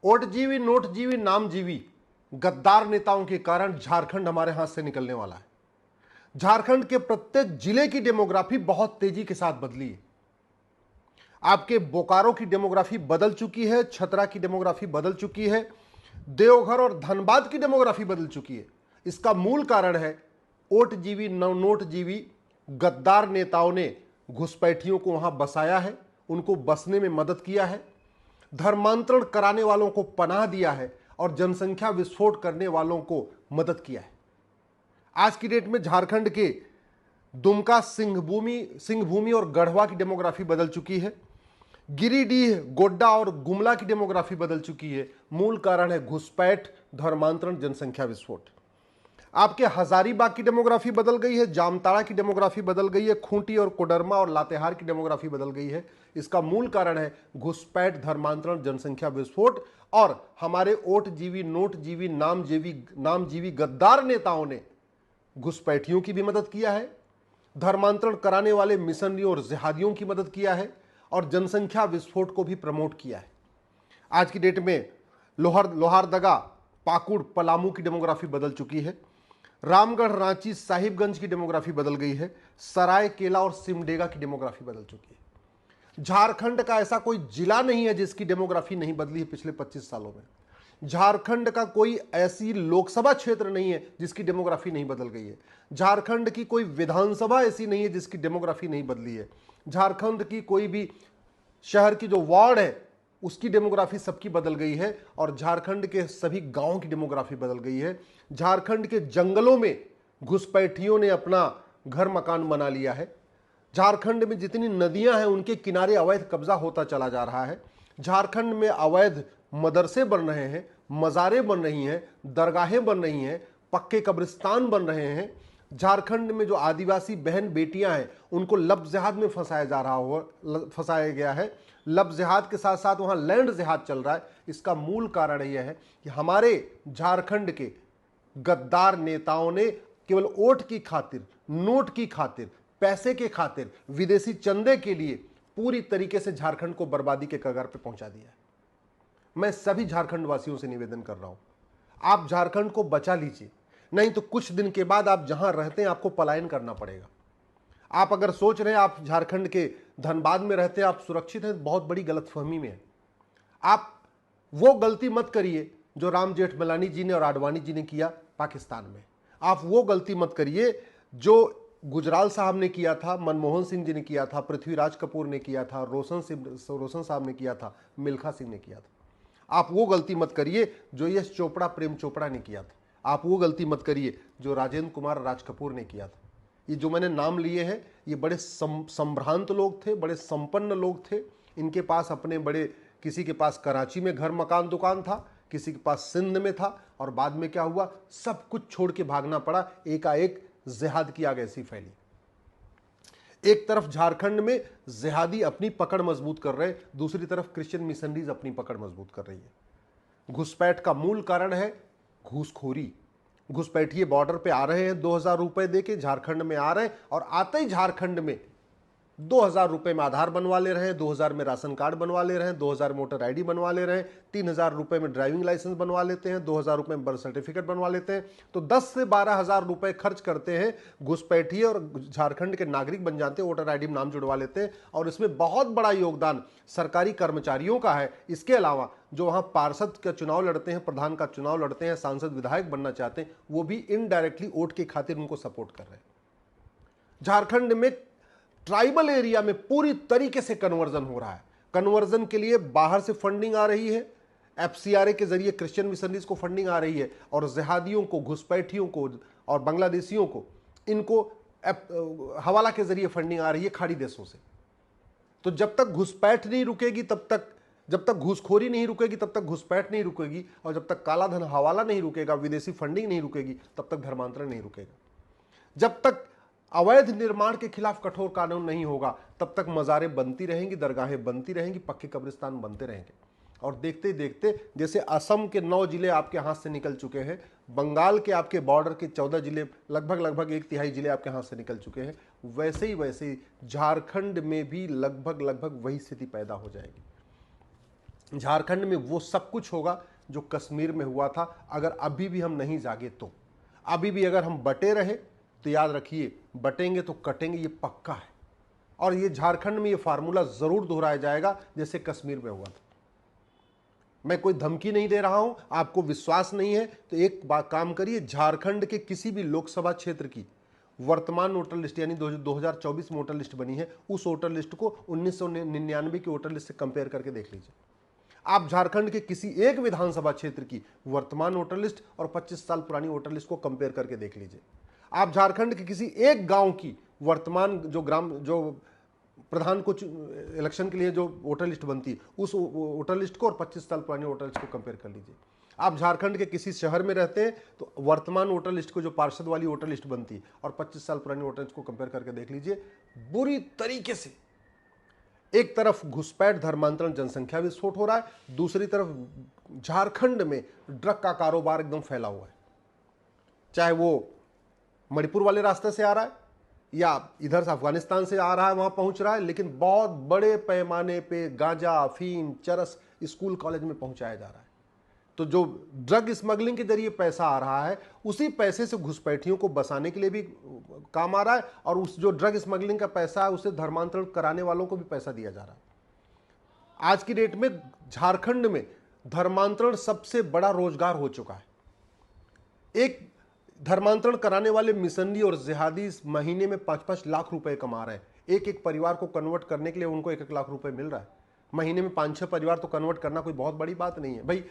ओटजीवी नोटजीवी नामजीवी गद्दार नेताओं के कारण झारखंड हमारे हाथ से निकलने वाला है। झारखंड के प्रत्येक जिले की डेमोग्राफी बहुत तेजी के साथ बदली है। आपके बोकारो की डेमोग्राफी बदल चुकी है, छतरा की डेमोग्राफी बदल चुकी है, देवघर और धनबाद की डेमोग्राफी बदल चुकी है। इसका मूल कारण है ओटजीवी नोटजीवी गद्दार नेताओं ने घुसपैठियों को वहां बसाया है, उनको बसने में मदद किया है, धर्मांतरण कराने वालों को पनाह दिया है और जनसंख्या विस्फोट करने वालों को मदद किया है। आज की डेट में झारखंड के दुमका, सिंहभूमि और गढ़वा की डेमोग्राफी बदल चुकी है। गिरिडीह, गोड्डा और गुमला की डेमोग्राफी बदल चुकी है। मूल कारण है घुसपैठ, धर्मांतरण, जनसंख्या विस्फोट। आपके हजारीबाग की डेमोग्राफी बदल गई है, जामताड़ा की डेमोग्राफी बदल गई है, खूंटी और कोडरमा और लातेहार की डेमोग्राफी बदल गई है। इसका मूल कारण है घुसपैठ, धर्मांतरण, जनसंख्या विस्फोट और हमारे ओटजीवी नोटजीवी नामजीवी गद्दार नेताओं ने घुसपैठियों की भी मदद किया है, धर्मांतरण कराने वाले मिशनरियों और जिहादियों की मदद किया है और जनसंख्या विस्फोट को भी प्रमोट किया है। आज की डेट में लोहारदगा, पाकुड़, पलामू की डेमोग्राफी बदल चुकी है। रामगढ़, रांची, साहिबगंज की डेमोग्राफी बदल गई है। सरायकेला और सिमडेगा की डेमोग्राफी बदल चुकी है। झारखंड का ऐसा कोई जिला नहीं है जिसकी डेमोग्राफी नहीं बदली है पिछले 25 सालों में। झारखंड का कोई ऐसी लोकसभा क्षेत्र नहीं है जिसकी डेमोग्राफी नहीं बदल गई है। झारखंड की कोई विधानसभा ऐसी नहीं है जिसकी डेमोग्राफी नहीं बदली है। झारखंड की कोई भी शहर की जो वार्ड है उसकी डेमोग्राफी सबकी बदल गई है और झारखंड के सभी गांवों की डेमोग्राफी बदल गई है। झारखंड के जंगलों में घुसपैठियों ने अपना घर मकान बना लिया है। झारखंड में जितनी नदियां हैं उनके किनारे अवैध कब्जा होता चला जा रहा है। झारखंड में अवैध मदरसे बन रहे हैं, मज़ारें बन रही हैं, दरगाहें बन रही हैं, पक्के कब्रिस्तान बन रहे हैं। झारखंड में जो आदिवासी बहन बेटियां हैं उनको लब जिहाद में फंसाया गया है। लब जिहाद के साथ साथ वहां लैंड जिहाद चल रहा है। इसका मूल कारण यह है कि हमारे झारखंड के गद्दार नेताओं ने केवल वोट की खातिर, नोट की खातिर, पैसे के खातिर, विदेशी चंदे के लिए पूरी तरीके से झारखंड को बर्बादी के कगार पर पहुंचा दिया है। मैं सभी झारखंड वासियों से निवेदन कर रहा हूं, आप झारखंड को बचा लीजिए, नहीं तो कुछ दिन के बाद आप जहां रहते हैं आपको पलायन करना पड़ेगा। आप अगर सोच रहे हैं आप झारखंड के धनबाद में रहते हैं, आप सुरक्षित हैं, बहुत बड़ी गलतफहमी में है। आप वो गलती मत करिए जो राम जेठमलानी जी ने और आडवाणी जी ने किया पाकिस्तान में। आप वो गलती मत करिए जो गुजराल साहब ने किया था, मनमोहन सिंह जी ने किया था, पृथ्वीराज कपूर ने किया था, रोशन साहब ने किया था, मिल्खा सिंह ने किया था। आप वो गलती मत करिए जो यश चोपड़ा, प्रेम चोपड़ा ने किया था। आप वो गलती मत करिए जो राजेंद्र कुमार, राज कपूर ने किया था। ये जो मैंने नाम लिए हैं ये बड़े संभ्रांत लोग थे, बड़े संपन्न लोग थे। इनके पास अपने बड़े, किसी के पास कराची में घर मकान दुकान था, किसी के पास सिंध में था और बाद में क्या हुआ, सब कुछ छोड़ के भागना पड़ा। एकाएक जिहाद की आग ऐसी फैली। एक तरफ झारखंड में जिहादी अपनी पकड़ मजबूत कर रहे हैं, दूसरी तरफ क्रिश्चियन मिशनरीज अपनी पकड़ मजबूत कर रही है। घुसपैठ का मूल कारण है घूसखोरी। घुसपैठिए बॉर्डर पे आ रहे हैं 2000 रुपए देके, झारखंड में आ रहे हैं और आते ही झारखंड में 2000 रुपए में आधार बनवा ले रहे हैं, 2000 में राशन कार्ड बनवा ले रहे हैं, 2000 मोटर आईडी बनवा ले रहे हैं, 3000 रुपए में ड्राइविंग लाइसेंस बनवा लेते हैं, 2000 रुपए में बर्थ सर्टिफिकेट बनवा लेते हैं। तो 10 से 12,000 रुपए खर्च करते हैं घुसपैठिए और झारखंड के नागरिक बन जाते हैं, वोटर आईडी में नाम जुड़वा लेते हैं। और इसमें बहुत बड़ा योगदान सरकारी कर्मचारियों का है। इसके अलावा जो वहां पार्षद का चुनाव लड़ते हैं, प्रधान का चुनाव लड़ते हैं, सांसद विधायक बनना चाहते हैं, वो भी इनडायरेक्टली वोट के खातिर उनको सपोर्ट कर रहे हैं। झारखंड में ट्राइबल एरिया में पूरी तरीके से कन्वर्जन हो रहा है। कन्वर्जन के लिए बाहर से फंडिंग आ रही है, एफसीआरए के जरिए क्रिश्चियन मिशनरीज को फंडिंग आ रही है और जिहादियों को, घुसपैठियों को और बांग्लादेशियों को, इनको हवाला के जरिए फंडिंग आ रही है खाड़ी देशों से। तो जब तक घुसपैठ नहीं रुकेगी तब तक, जब तक घूसखोरी नहीं रुकेगी तब तक घुसपैठ नहीं रुकेगी, और जब तक काला धन हवाला नहीं रुकेगा, विदेशी फंडिंग नहीं रुकेगी, तब तक धर्मांतरण नहीं रुकेगा। जब तक अवैध निर्माण के खिलाफ कठोर कानून नहीं होगा तब तक मज़ारें बनती रहेंगी, दरगाहें बनती रहेंगी, पक्के कब्रिस्तान बनते रहेंगे। और देखते देखते जैसे असम के 9 जिले आपके हाथ से निकल चुके हैं, बंगाल के आपके बॉर्डर के 14 जिले, लगभग 1/3 जिले आपके हाथ से निकल चुके हैं, वैसे ही झारखंड में भी लगभग वही स्थिति पैदा हो जाएगी। झारखंड में वो सब कुछ होगा जो कश्मीर में हुआ था, अगर अभी भी हम नहीं जागे तो। अभी भी अगर हम बटे रहे तो याद रखिए, बटेंगे तो कटेंगे, ये पक्का है। और ये झारखंड में ये फार्मूला जरूर दोहराया जाएगा जैसे कश्मीर में हुआ था। मैं कोई धमकी नहीं दे रहा हूं, आपको विश्वास नहीं है तो एक बात काम करिए, झारखंड के किसी भी लोकसभा क्षेत्र की वर्तमान वोटर लिस्ट यानी 2024 में वोटर लिस्ट बनी है, उस वोटर लिस्ट को 1999 की वोटर लिस्ट से कंपेयर करके देख लीजिए। आप झारखंड के किसी एक विधानसभा क्षेत्र की वर्तमान वोटर लिस्ट और 25 साल पुरानी वोटर लिस्ट को कंपेयर करके देख लीजिए। आप झारखंड के किसी एक गांव की वर्तमान जो प्रधान को इलेक्शन के लिए जो वोटर लिस्ट बनती है, उस वोटर लिस्ट को और 25 साल पुरानी वोटर लिस्ट को कंपेयर कर लीजिए। आप झारखंड के किसी शहर में रहते हैं तो वर्तमान वोटर लिस्ट को जो पार्षद वाली वोटर लिस्ट बनती है और 25 साल पुरानी वोटर लिस्ट को कंपेयर करके देख लीजिए। बुरी तरीके से एक तरफ घुसपैठ धर्मांतरण जनसंख्या विस्फोट हो रहा है, दूसरी तरफ झारखंड में ड्रग का कारोबार एकदम फैला हुआ है। चाहे वो मणिपुर वाले रास्ते से आ रहा है या इधर से अफगानिस्तान से आ रहा है, वहां पहुंच रहा है, लेकिन बहुत बड़े पैमाने पे गांजा, अफीम, चरस स्कूल कॉलेज में पहुंचाया जा रहा है। तो जो ड्रग स्मगलिंग के जरिए पैसा आ रहा है, उसी पैसे से घुसपैठियों को बसाने के लिए भी काम आ रहा है, और उस जो ड्रग स्मगलिंग का पैसा है उसे धर्मांतरण कराने वालों को भी पैसा दिया जा रहा है। आज की डेट में झारखंड में धर्मांतरण सबसे बड़ा रोजगार हो चुका है। एक धर्मांतरण कराने वाले मिशनरी और जिहादी इस महीने में 5-5 लाख रुपए कमा रहे हैं। एक एक परिवार को कन्वर्ट करने के लिए उनको 1-1 लाख रुपए मिल रहा है। महीने में 5-6 परिवार तो कन्वर्ट करना कोई बहुत बड़ी बात नहीं है भाई।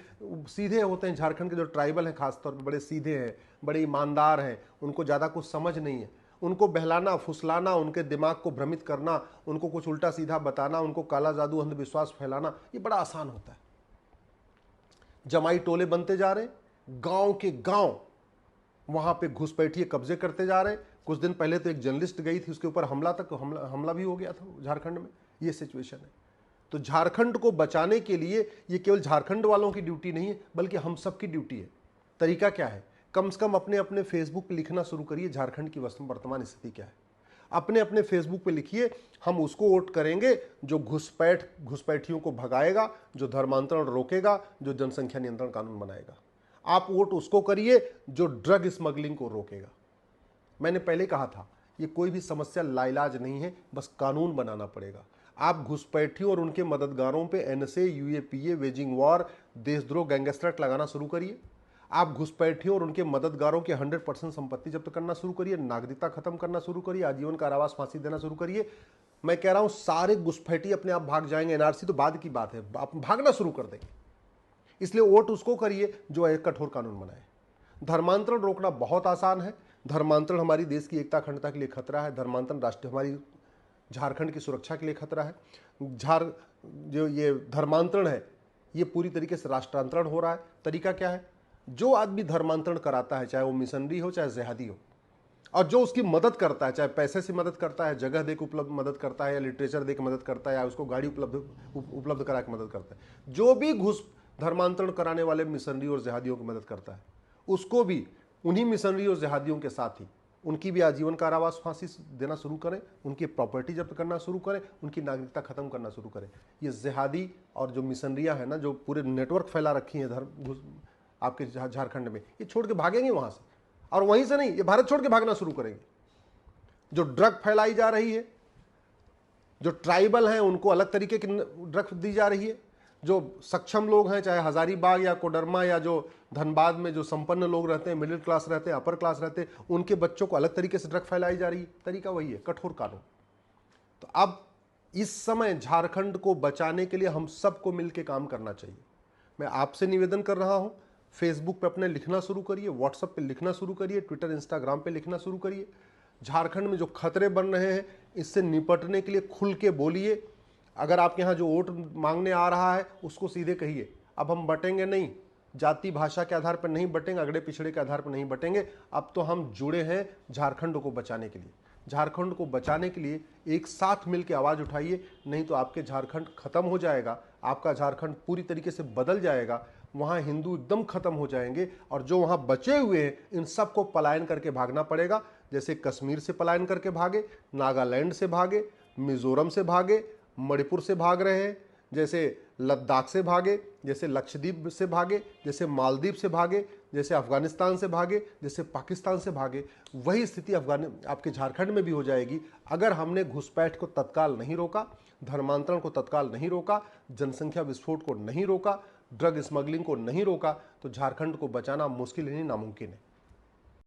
सीधे होते हैं झारखंड के जो ट्राइबल हैं, खासतौर पर बड़े सीधे हैं, बड़े ईमानदार हैं, उनको ज़्यादा कुछ समझ नहीं है। उनको बहलाना, फुसलाना, उनके दिमाग को भ्रमित करना, उनको कुछ उल्टा सीधा बताना, उनको काला जादू, अंधविश्वास फैलाना, ये बड़ा आसान होता है। जमाई टोले बनते जा रहे, गांव के गांव वहां पे घुसपैठिए कब्जे करते जा रहे। कुछ दिन पहले तो एक जर्नलिस्ट गई थी, उसके ऊपर हमला भी हो गया था झारखंड में। ये सिचुएशन है। तो झारखंड को बचाने के लिए ये केवल झारखंड वालों की ड्यूटी नहीं है, बल्कि हम सब की ड्यूटी है। तरीका क्या है? कम से कम अपने अपने फेसबुक पे लिखना शुरू करिए, झारखंड की वर्तमान स्थिति क्या है। अपने अपने फेसबुक पे लिखिए, हम उसको वोट करेंगे जो घुसपैठियों को भगाएगा, जो धर्मांतरण रोकेगा, जो जनसंख्या नियंत्रण कानून बनाएगा। आप वोट उसको करिए जो ड्रग स्मगलिंग को रोकेगा। मैंने पहले कहा था, ये कोई भी समस्या लाइलाज नहीं है, बस कानून बनाना पड़ेगा। आप घुसपैठियों और उनके मददगारों पे एनएसए, यूएपीए, वेजिंग वॉर, देशद्रोह, गैंगस्टर एक्ट लगाना शुरू करिए। आप घुसपैठियों और उनके मददगारों की 100% संपत्ति जब्त करना शुरू करिए, नागरिकता खत्म करना शुरू करिए, आजीवन कारावास, फांसी देना शुरू करिए। मैं कह रहा हूं सारे घुसपैठी अपने आप भाग जाएंगे। एनआरसी तो बाद की बात है, आप भागना शुरू कर देंगे। इसलिए वोट उसको करिए जो एक कठोर कानून बनाए। धर्मांतरण रोकना बहुत आसान है। धर्मांतरण हमारी देश की एकता अखंडता के लिए खतरा है। धर्मांतरण राष्ट्रीय हमारी झारखंड की सुरक्षा के लिए खतरा है। जो ये धर्मांतरण है, ये पूरी तरीके से राष्ट्रांतरण हो रहा है। तरीका क्या है? जो आदमी धर्मांतरण कराता है, चाहे वो मिशनरी हो चाहे जिहादी हो, और जो उसकी मदद करता है, चाहे पैसे से मदद करता है, जगह दे के उपलब्ध मदद करता है, या लिटरेचर दे के मदद करता है, या उसको गाड़ी उपलब्ध करा के मदद करता है, जो भी धर्मांतरण कराने वाले मिशनरी और जिहादियों की मदद करता है, उसको भी उन्हीं मिशनरी और जिहादियों के साथ ही उनकी भी आजीवन कारावास, फांसी देना शुरू करें, उनकी प्रॉपर्टी जब्त करना शुरू करें, उनकी नागरिकता खत्म करना शुरू करें। ये जिहादी और जो मिशनरियां हैं ना, जो पूरे नेटवर्क फैला रखी हैं आपके झारखंड में, ये छोड़ के भागेंगे वहां से, और वहीं से नहीं, ये भारत छोड़ के भागना शुरू करेंगे। जो ड्रग फैलाई जा रही है, जो ट्राइबल हैं उनको अलग तरीके की ड्रग दी जा रही है, जो सक्षम लोग हैं, चाहे हजारीबाग या कोडरमा या जो धनबाद में जो संपन्न लोग रहते हैं, मिडिल क्लास रहते हैं, अपर क्लास रहते हैं, उनके बच्चों को अलग तरीके से ड्रग फैलाई जा रही है। तरीका वही है, कठोर कानून। तो अब इस समय झारखंड को बचाने के लिए हम सबको मिलकर काम करना चाहिए। मैं आपसे निवेदन कर रहा हूं, फेसबुक पे अपने लिखना शुरू करिए, व्हाट्सएप पे लिखना शुरू करिए, ट्विटर, इंस्टाग्राम पे लिखना शुरू करिए। झारखंड में जो खतरे बन रहे हैं, इससे निपटने के लिए खुल के बोलिए। अगर आपके यहाँ जो वोट मांगने आ रहा है, उसको सीधे कहिए, अब हम बटेंगे नहीं, जाति भाषा के आधार पर नहीं बटेंगे, अगड़े पिछड़े के आधार पर नहीं बटेंगे। अब तो हम जुड़े हैं झारखंड को बचाने के लिए। झारखंड को बचाने के लिए एक साथ मिलकर आवाज़ उठाइए, नहीं तो आपके झारखंड खत्म हो जाएगा, आपका झारखंड पूरी तरीके से बदल जाएगा। वहाँ हिंदू एकदम खत्म हो जाएंगे, और जो वहाँ बचे हुए हैं, इन सबको पलायन करके भागना पड़ेगा। जैसे कश्मीर से पलायन करके भागे, नागालैंड से भागे, मिजोरम से भागे, मणिपुर से भाग रहे हैं, जैसे लद्दाख से भागे, जैसे लक्षद्वीप से भागे, जैसे मालदीव से भागे, जैसे अफगानिस्तान से भागे, जैसे पाकिस्तान से भागे, वही स्थिति आपके झारखंड में भी हो जाएगी अगर हमने घुसपैठ को तत्काल नहीं रोका, धर्मांतरण को तत्काल नहीं रोका, जनसंख्या विस्फोट को नहीं रोका, ड्रग स्मगलिंग को नहीं रोका, तो झारखंड को बचाना मुश्किल ही नहीं नामुमकिन है।